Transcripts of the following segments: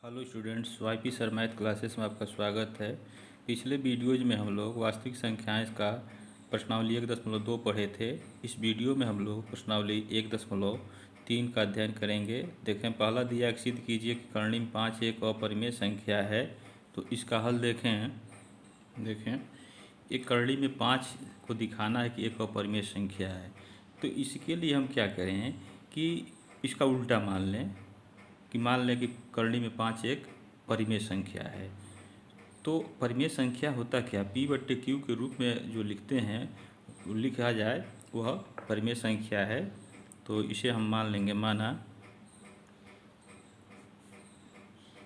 Hello students, YP sir math classes में आपका स्वागत है। पिछले वीडियोज में हम लोग वास्तविक संख्याएं का प्रश्नावली 1.2 पढ़े थे। इस वीडियो में हम लोग प्रश्नावली 1.3 का अध्ययन करेंगे। देखें, पहला दिया कि सिद्ध कीजिए कि कर्णी में 5 एक अपरिमेय संख्या है। तो इसका हल देखें एक कर्णी में 5 को दिखाना है कि एक अपरिमेय संख्या है। तो इसके लिए हम क्या करें कि इसका उल्टा मान लें कि कर्णी में 5 एक परिमेय संख्या है। तो परिमेय संख्या होता क्या, P/Q के रूप में जो लिखते हैं लिखा जाए वह परिमेय संख्या है। तो इसे हम मान लेंगे, माना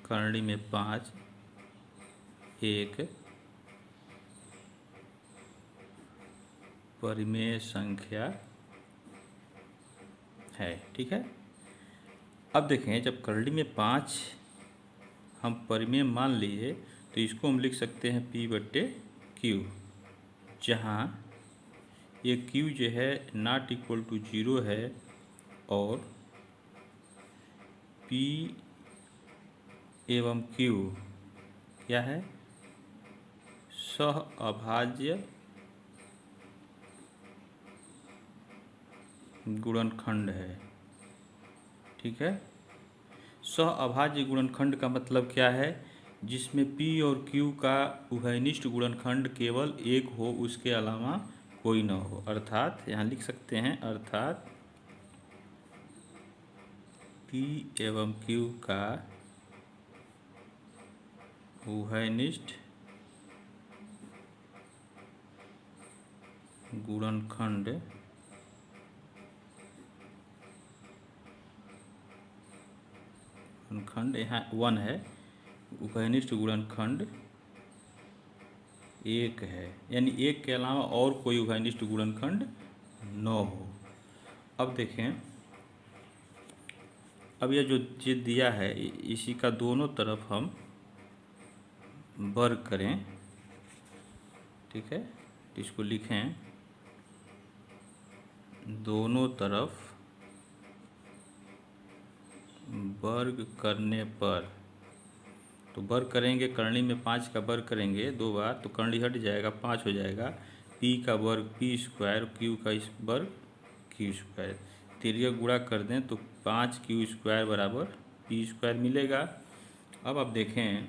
कर्णी में 5 एक परिमेय संख्या है। ठीक है। अब देखें, जब कर्णी में 5 हम परिमेय मान लिए तो इसको हम लिख सकते हैं P/Q, जहाँ ये Q जो है नॉट इक्वल टू 0 है और P एवं Q क्या है, सहअभाज्य गुणनखंड है। ठीक है। सहअभाज्य गुणनखंड का मतलब क्या है, जिसमें P और Q का उभयनिष्ठ गुणनखंड केवल एक हो, उसके अलावा कोई न हो। अर्थात यहाँ लिख सकते हैं, अर्थात P एवं Q का उभयनिष्ठ गुणनखंड यहाँ 1 है, उभयनिष्ठ गुणनखंड 1 है, यानी 1 के अलावा और कोई उभयनिष्ठ गुणनखंड न हो। अब देखें, अब यह जो चीज दिया है इसी का दोनों तरफ हम वर्ग करें। ठीक है। इसको लिखें, दोनों तरफ वर्ग करने पर, तो वर्ग करेंगे, कर्णी में 5 का वर्ग करेंगे 2 बार तो कर्णी हट जाएगा, 5 हो जाएगा। P का वर्ग P², Q का इस वर्ग Q²। तिर्यक गुणा कर दें तो 5Q² बराबर P² मिलेगा। अब आप देखें,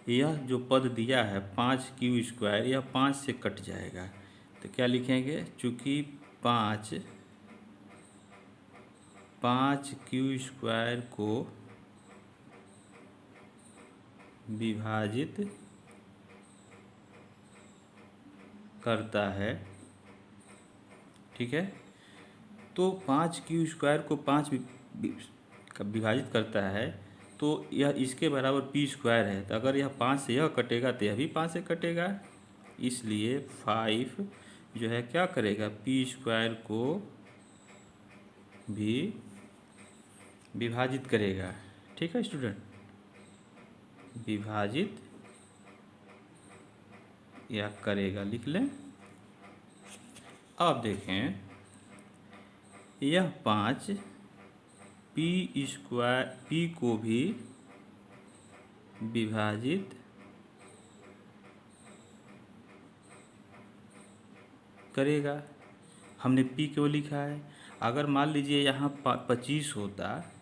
यह जो पद दिया है 5Q², यह 5 से कट जाएगा तो क्या लिखेंगे, चूँकि 5Q² को विभाजित करता है। ठीक है। तो 5Q² को 5 विभाजित करता है तो यह इसके बराबर P² है। तो अगर यह 5 से यह कटेगा तो यह भी 5 से कटेगा, इसलिए 5 जो है क्या करेगा, P² को भी विभाजित करेगा। ठीक है स्टूडेंट, विभाजित या करेगा, लिख लें। अब देखें, यह 5 P को भी विभाजित करेगा। हमने P क्यों लिखा है, अगर मान लीजिए यहाँ 25 होता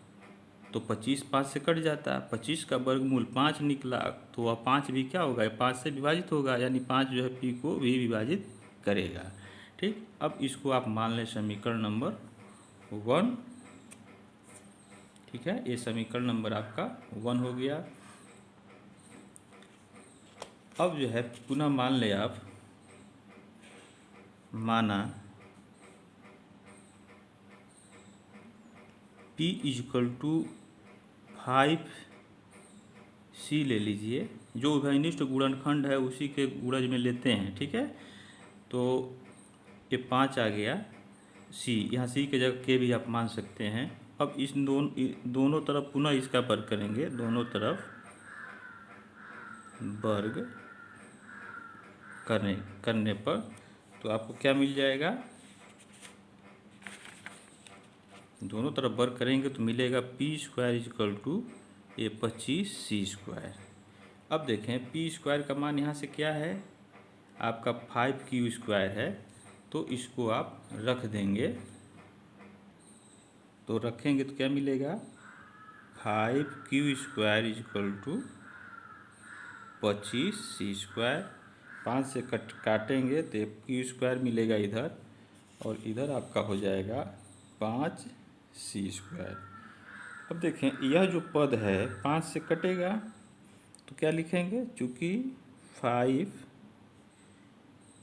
तो 25 5 से कट जाता, 25 का वर्गमूल 5 निकला तो वह 5 भी क्या होगा, 5 से विभाजित होगा, यानी 5 जो है P को भी विभाजित करेगा। ठीक। अब इसको आप मान लें समीकरण नंबर 1। ठीक है, ये समीकरण नंबर आपका 1 हो गया। अब जो है पुनः मान लें आप, माना P = 5C ले लीजिए, जो उभयनिष्ठ गुणनखंड है उसी के गुणज में लेते हैं। ठीक है। तो ये 5 आ गया, C, यहाँ C के जगह K भी आप मान सकते हैं। अब इस दोनों तरफ पुनः इसका वर्ग करेंगे, दोनों तरफ वर्ग करने पर तो आपको क्या मिल जाएगा, दोनों तरफ वर्ग करेंगे तो मिलेगा P² = ये 25c²। अब देखें p² का मान यहाँ से क्या है, आपका 5q² है, तो इसको आप रख देंगे। तो रखेंगे तो क्या मिलेगा, 5q² = 25c²। 5 से काटेंगे तो q² मिलेगा इधर, और इधर आपका हो जाएगा 5c²। अब देखें यह जो पद है 5 से कटेगा तो क्या लिखेंगे, चूँकि 5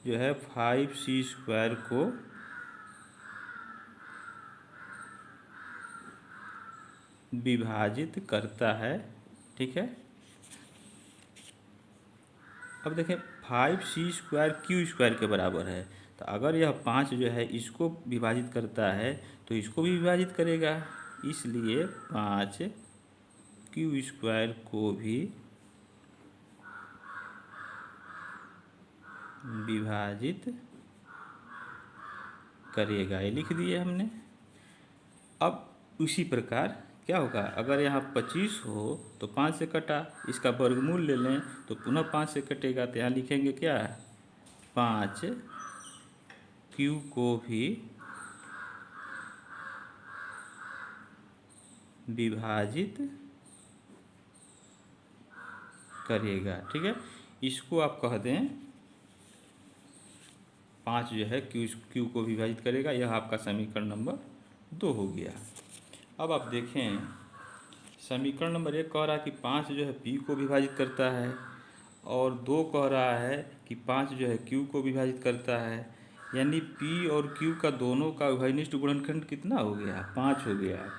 जो है 5c² को विभाजित करता है, ठीक है। अब देखें 5c² q² के बराबर है, तो अगर यह 5 जो है इसको विभाजित करता है तो इसको भी विभाजित करेगा, इसलिए 5q² को भी विभाजित करेगा, ये लिख दिए हमने। अब उसी प्रकार क्या होगा, अगर यहाँ 25 हो तो 5 से कटा, इसका वर्गमूल ले लें तो पुनः 5 से कटेगा, तो यहाँ लिखेंगे क्या, 5q को भी विभाजित करेगा, ठीक है। इसको आप कह दें 5 जो है q को विभाजित करेगा, यह आपका समीकरण नंबर 2 हो गया। अब आप देखें समीकरण नंबर 1 कह रहा है कि 5 जो है p को विभाजित करता है, और 2 कह रहा है कि 5 जो है q को विभाजित करता है, यानी p और q का दोनों का उभयनिष्ठ गुणनखंड कितना हो गया, 5 हो गया।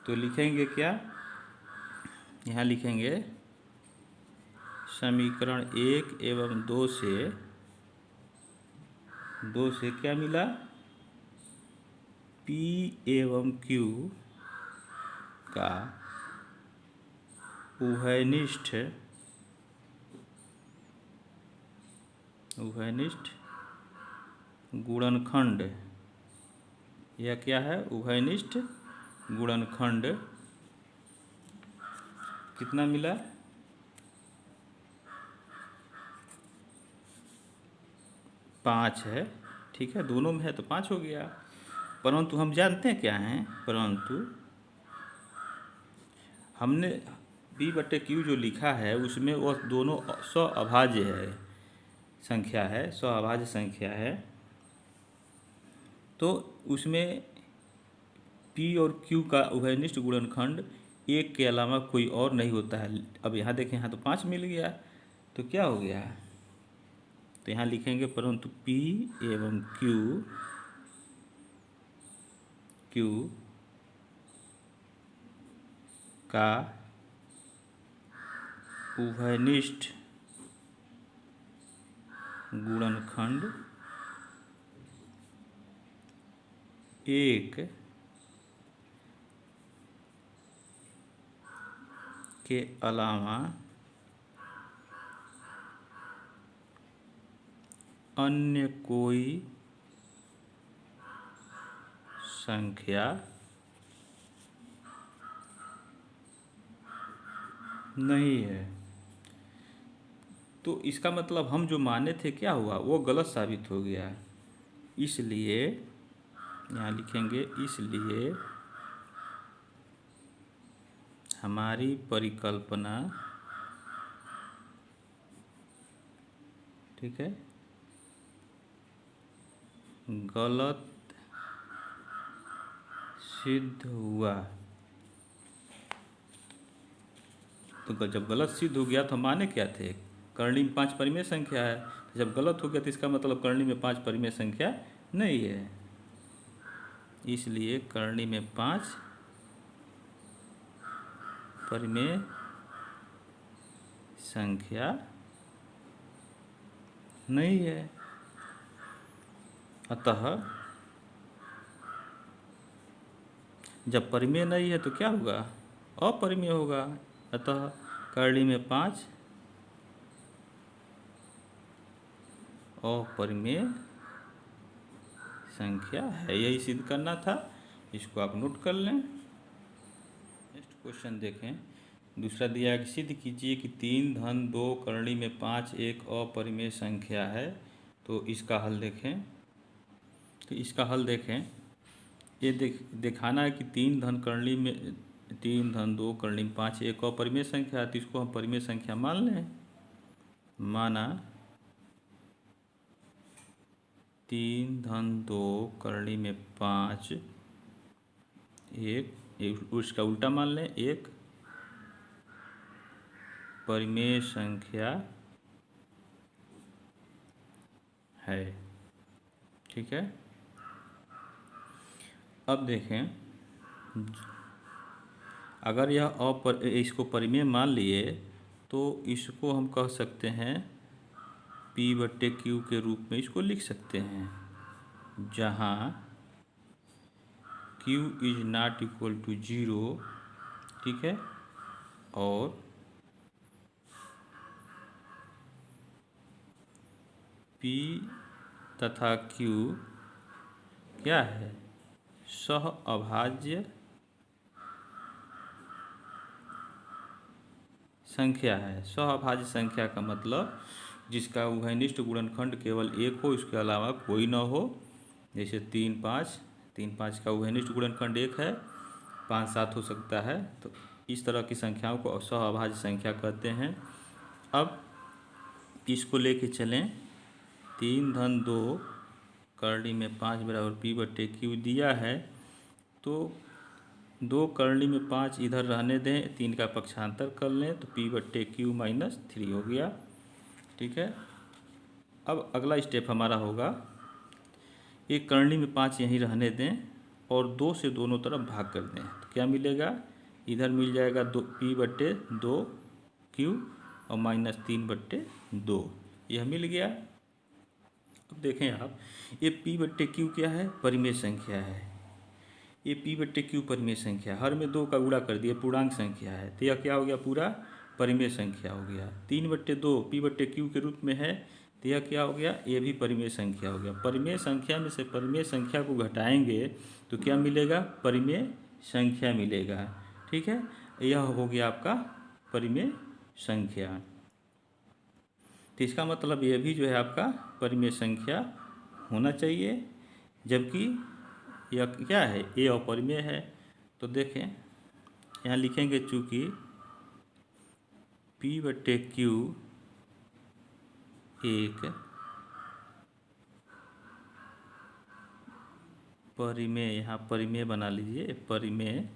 तो लिखेंगे क्या, यहाँ लिखेंगे समीकरण 1 एवं 2 से क्या मिला, p एवं q का उभयनिष्ठ गुणनखंड, यह क्या है, उभयनिष्ठ गुणनखंड कितना मिला, 5 है, ठीक है। दोनों में है तो 5 हो गया। परंतु हम जानते हैं क्या हैं, परंतु हमने p/q जो लिखा है उसमें वह दोनों सअभाज्य है संख्या है, सअभाज्य संख्या है, तो उसमें p और q का उभयनिष्ठ गुणनखंड 1 के अलावा कोई और नहीं होता है। अब यहाँ देखें, यहाँ तो 5 मिल गया, तो क्या हो गया, तो यहाँ लिखेंगे परंतु p एवं q का उभयनिष्ठ गुणनखंड 1 के अलावा अन्य कोई संख्या नहीं है। तो इसका मतलब हम जो माने थे क्या हुआ, वो गलत साबित हो गया। इसलिए यहाँ लिखेंगे, इसलिए हमारी परिकल्पना, ठीक है, गलत सिद्ध हुआ। तो जब गलत सिद्ध हो गया तो माने क्या थे, करणी में 5 परिमेय संख्या है, तो जब गलत हो गया तो इसका मतलब करणी में 5 परिमेय संख्या नहीं है, इसलिए करणी में 5 परिमेय संख्या नहीं है। अतः जब परिमेय नहीं है तो क्या होगा, अपरिमेय होगा। अतः करणी में 5 अपरिमेय संख्या है, यही सिद्ध करना था। इसको आप नोट कर लें। नेक्स्ट क्वेश्चन देखें, दूसरा दिया है कि सिद्ध कीजिए कि 3 धन 2 करणी में 5 एक अपरिमेय संख्या है। तो इसका हल देखें। तो इसका हल देखें, ये दिखाना है कि 3 धन करणी में 3 धन 2 करणी में 5 एक अपरिमेय संख्या है, तो इसको हम परिमेय संख्या मान लें। माना 3 धन 2 करणी में 5 एक उसका उल्टा मान लें, एक परिमेय संख्या है। ठीक है। अब देखें, अगर यह इसको परिमेय मान लिए तो इसको हम कह सकते हैं P/Q के रूप में इसको लिख सकते हैं, जहाँ Q is not equal to 0। ठीक है। और P तथा Q क्या है? सह अभाज्य संख्या है। सह अभाज्य संख्या का मतलब जिसका उभयनिष्ठ गुणनखंड केवल एक हो, इसके अलावा कोई न हो। जैसे 3 5 का उभयनिष्ठ गुणनखंड 1 है, 5 7 हो सकता है। तो इस तरह की संख्याओं को सह अभाज्य संख्या कहते हैं। अब इसको लेके चलें, 3 धन 2 करणी में 5 बराबर P/Q दिया है, तो 2 करणी में 5 इधर रहने दें, 3 का पक्षांतर कर लें तो P/Q - 3 हो गया। ठीक है। अब अगला स्टेप हमारा होगा, एक करणी में 5 यहीं रहने दें और 2 से दोनों तरफ भाग कर दें। तो क्या मिलेगा? इधर मिल जाएगा P/2Q और -3/2, यह मिल गया। अब देखें आप, ये P/Q क्या है? परिमेय संख्या है। ये P/Q परिमेय संख्या, हर में 2 का गुणा कर दिया, पूर्णांक संख्या है, तो यह क्या हो गया? पूरा परिमेय संख्या हो गया। 3/2 P/Q के रूप में है, तो यह क्या हो गया? ये भी परिमेय संख्या हो गया। परिमेय संख्या में से परिमेय संख्या को घटाएंगे तो क्या मिलेगा? परिमेय संख्या मिलेगा। ठीक है। यह हो गया आपका परिमेय संख्या। तो इसका मतलब यह भी जो है आपका परिमेय संख्या होना चाहिए, जबकि यह क्या है? ये अपरिमेय है। तो देखें, यहाँ लिखेंगे चूँकि P/Q एक परिमेय, यहाँ परिमेय बना लीजिए, परिमेय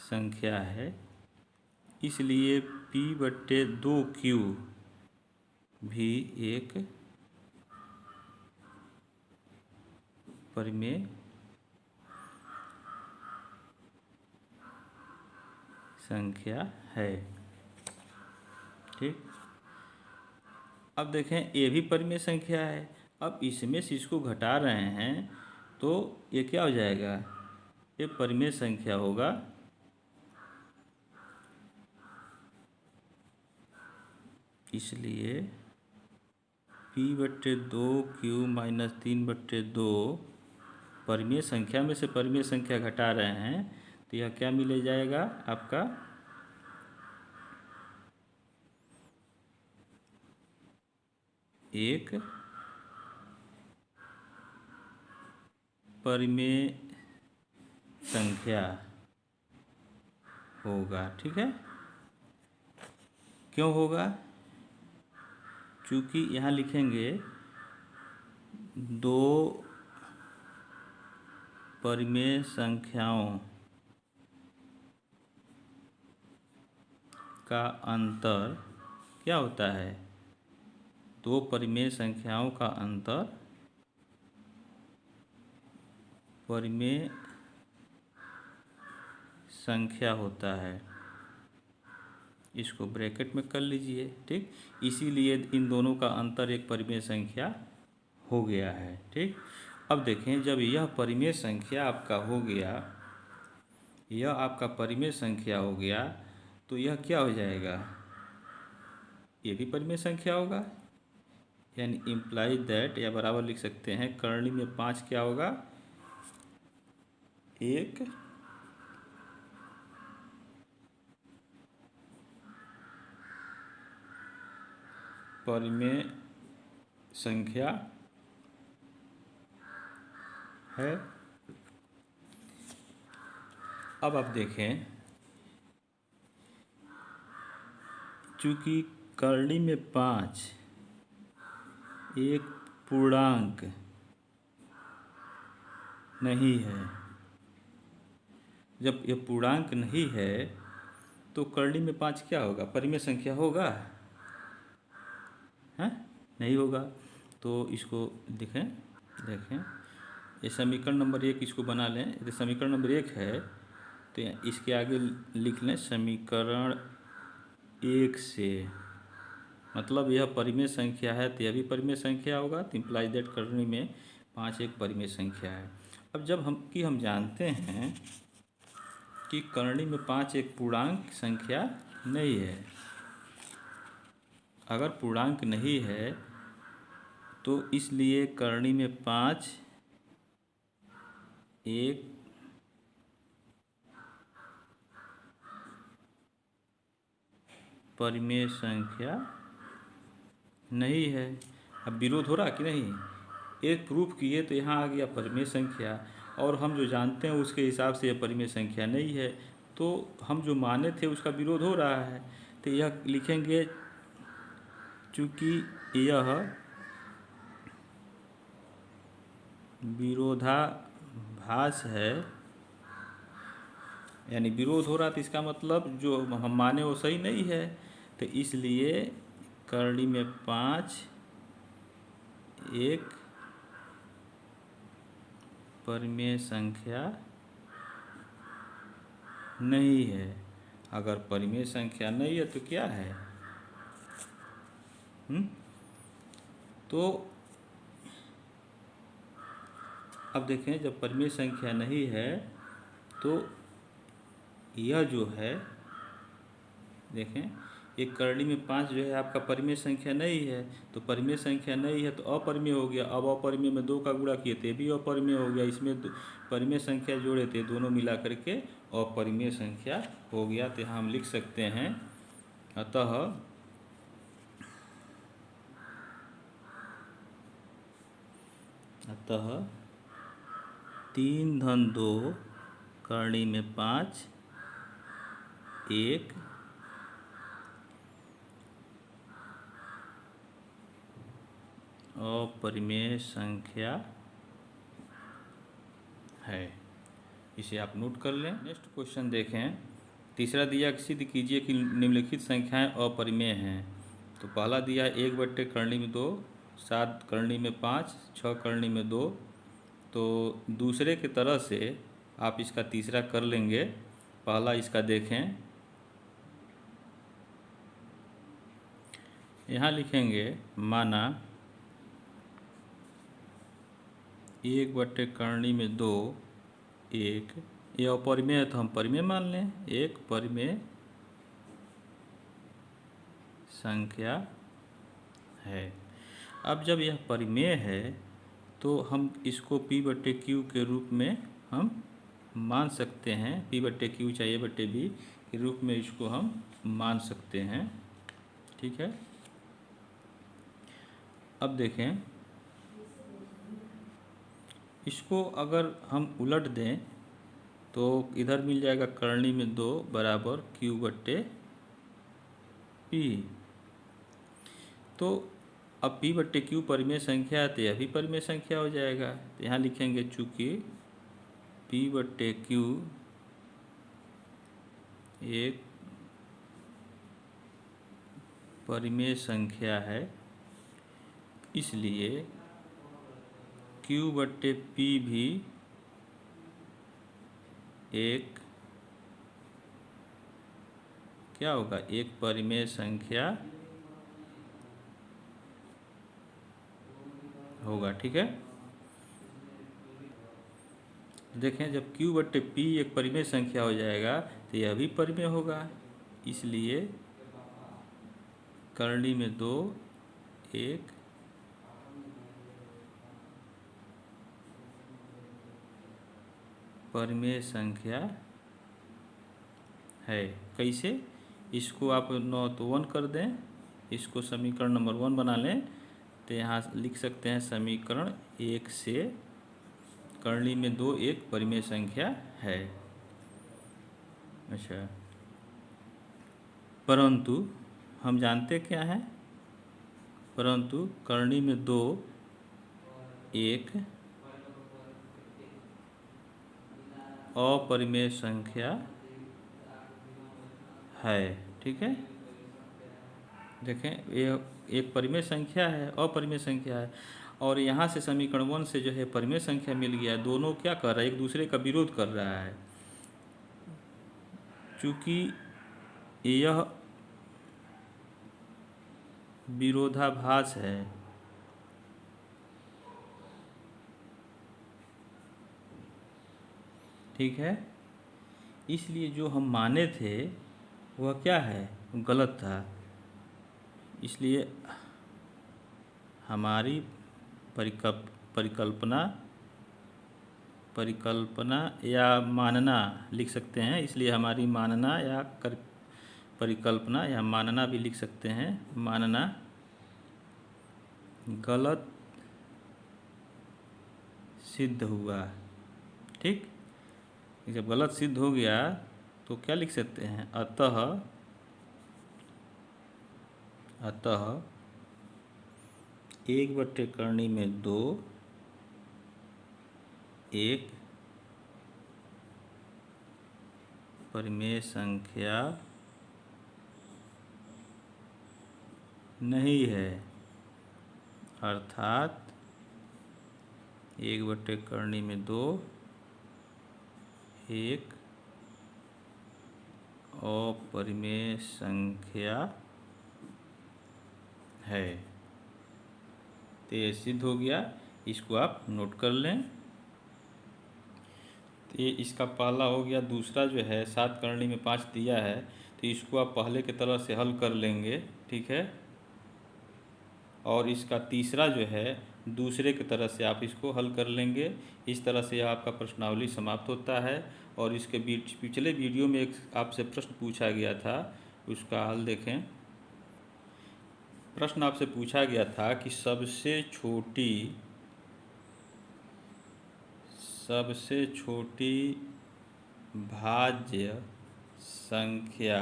संख्या है, इसलिए P/2Q भी एक परिमेय संख्या है। ठीक। अब देखें, ये भी परिमेय संख्या है। अब इसमें से इसको घटा रहे हैं तो ये क्या हो जाएगा? ये परिमेय संख्या होगा। इसलिए P/2Q - 3/2 परिमेय संख्या में से परिमेय संख्या घटा रहे हैं, तो यह क्या मिल जाएगा आपका? एक परिमेय संख्या होगा। ठीक है। क्यों होगा? चूँकि यहाँ लिखेंगे 2 परिमेय संख्याओं का अंतर क्या होता है? 2 परिमेय संख्याओं का अंतर परिमेय संख्या होता है। इसको ब्रैकेट में कर लीजिए। ठीक। इसीलिए इन दोनों का अंतर एक परिमेय संख्या हो गया है। ठीक। अब देखें, जब यह परिमेय संख्या आपका हो गया, यह आपका परिमेय संख्या हो गया, तो यह क्या हो जाएगा? ये भी परिमेय संख्या होगा। यानी इम्प्लाई दैट, या बराबर लिख सकते हैं, करणी में 5 क्या होगा? एक परिमेय संख्या है। अब आप देखें, चूँकि करनी में 5 एक पूर्णांक नहीं है, जब यह पूर्णांक नहीं है तो करनी में 5 क्या होगा? परिमेय संख्या होगा? हैं? नहीं होगा। तो इसको देखें ये समीकरण नंबर 1 इसको बना लें। यदि समीकरण नंबर 1 है तो इसके आगे लिख लें समीकरण 1 से, मतलब यह परिमेय संख्या है तो यह भी परिमेय संख्या होगा, तो इम्प्लाइज दैट करनी में 5 एक परिमेय संख्या है। अब जब हम जानते हैं कि करनी में 5 एक पूर्णांक संख्या नहीं है, अगर पूर्णांक नहीं है तो इसलिए करनी में 5 एक परिमेय संख्या नहीं है। अब विरोध हो रहा कि नहीं? एक प्रूफ किए तो यहाँ आ गया परिमेय संख्या, और हम जो जानते हैं उसके हिसाब से यह परिमेय संख्या नहीं है, तो हम जो माने थे उसका विरोध हो रहा है। तो यह लिखेंगे चूँकि यह विरोधाभास है, यानी विरोध हो रहा, तो इसका मतलब जो हम माने वो सही नहीं है, तो इसलिए करनी में 5 एक परिमेय संख्या नहीं है। अगर परिमेय संख्या नहीं है तो क्या है? तो अब देखें, जब परिमेय संख्या नहीं है तो यह जो है, देखें एक करनी में 5 जो है आपका परिमेय संख्या नहीं है, तो परिमेय संख्या नहीं है तो अपरिमेय हो गया। अब अपरिमेय में 2 का गुणा किए थे भी अपरिमेय हो गया, इसमें परिमेय संख्या जोड़े थे, दोनों मिला करके अपरिमेय संख्या हो गया। तो यहाँ हम लिख सकते हैं अतः अतः 3-2 करनी में 5 एक अपरिमेय संख्या है। इसे आप नोट कर लें। नेक्स्ट क्वेश्चन देखें। तीसरा दिया कि सिद्ध कीजिए कि निम्नलिखित संख्याएं अपरिमेय हैं। तो पहला दिया 1 करनी में 2, 7 करनी में 5, 6 करनी में 2। तो दूसरे की तरह से आप इसका तीसरा कर लेंगे। पहला इसका देखें, यहाँ लिखेंगे माना 1 करनी में 2 एक, ये अपरिमेय है तो हम परिमेय मान लें, एक परिमेय संख्या है। अब जब यह परिमेय है तो हम इसको P/Q के रूप में हम मान सकते हैं। P/Q चाहिए बटे B के रूप में इसको हम मान सकते हैं। ठीक है। अब देखें, इसको अगर हम उलट दें तो इधर मिल जाएगा करनी में 2 बराबर Q/P। तो अब P/Q परिमेय संख्या है तो यह भी परिमेय संख्या हो जाएगा। तो यहाँ लिखेंगे चूँकि P/Q एक परिमेय संख्या है, इसलिए Q/P भी एक क्या होगा? एक परिमेय संख्या होगा। ठीक है। देखें, जब Q/P एक परिमेय संख्या हो जाएगा तो यह भी परिमेय होगा, इसलिए करनी में 2 एक परिमेय संख्या है। कैसे? इसको आप 9 तो 1 कर दें, इसको समीकरण नंबर 1 बना लें तो यहाँ लिख सकते हैं समीकरण 1 से करणी में 2 एक परिमेय संख्या है। अच्छा, परंतु हम जानते क्या हैं, परंतु करणी में 2 एक अपरिमेय संख्या है। ठीक है, देखें ये एक परिमेय संख्या है, अपरिमेय संख्या है, और यहाँ से समीकरण 1 से जो है परिमेय संख्या मिल गया। दोनों क्या कर रहा है, एक दूसरे का विरोध कर रहा है। चूँकि यह विरोधाभास है, ठीक है, इसलिए जो हम माने थे वह क्या है, गलत था। इसलिए हमारी परिकल्पना या मानना लिख सकते हैं। इसलिए हमारी मानना या परिकल्पना या मानना भी लिख सकते हैं, मानना गलत सिद्ध हुआ। ठीक, जब गलत सिद्ध हो गया तो क्या लिख सकते हैं, अतः 1/करणी में 2 एक परिमेय संख्या नहीं है, अर्थात 1/करणी में 2 एक अपरिमेय संख्या है। तो ये सिद्ध हो गया, इसको आप नोट कर लें। तो ये इसका पहला हो गया। दूसरा जो है 7 करणी में 5 दिया है, तो इसको आप पहले की तरह से हल कर लेंगे। ठीक है, और इसका तीसरा जो है दूसरे की तरह से आप इसको हल कर लेंगे। इस तरह से आपका प्रश्नावली समाप्त होता है। और इसके पिछले वीडियो में एक आपसे प्रश्न पूछा गया था, उसका हल देखें। प्रश्न आपसे पूछा गया था कि सबसे छोटी भाज्य संख्या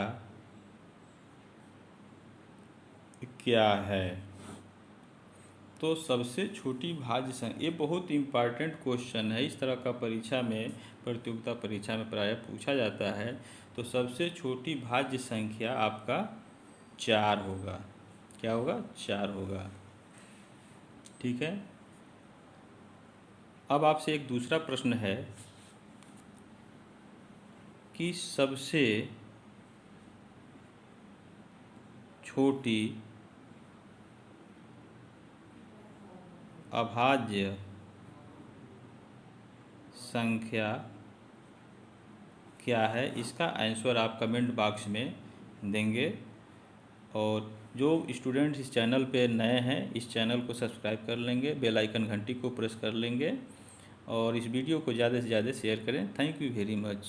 क्या है। तो सबसे छोटी भाज्य संख्या, ये बहुत इम्पॉर्टेंट क्वेश्चन है। इस तरह का परीक्षा में, प्रतियोगिता परीक्षा में प्रायः पूछा जाता है। तो सबसे छोटी भाज्य संख्या आपका 4 होगा। क्या होगा, 4 होगा। ठीक है, अब आपसे एक दूसरा प्रश्न है कि सबसे छोटी अभाज्य संख्या क्या है। इसका आंसर आप कमेंट बॉक्स में देंगे। और जो स्टूडेंट्स इस चैनल पे नए हैं, इस चैनल को सब्सक्राइब कर लेंगे, बेल आइकन घंटी को प्रेस कर लेंगे, और इस वीडियो को ज़्यादा से ज़्यादा शेयर करें। Thank you very much.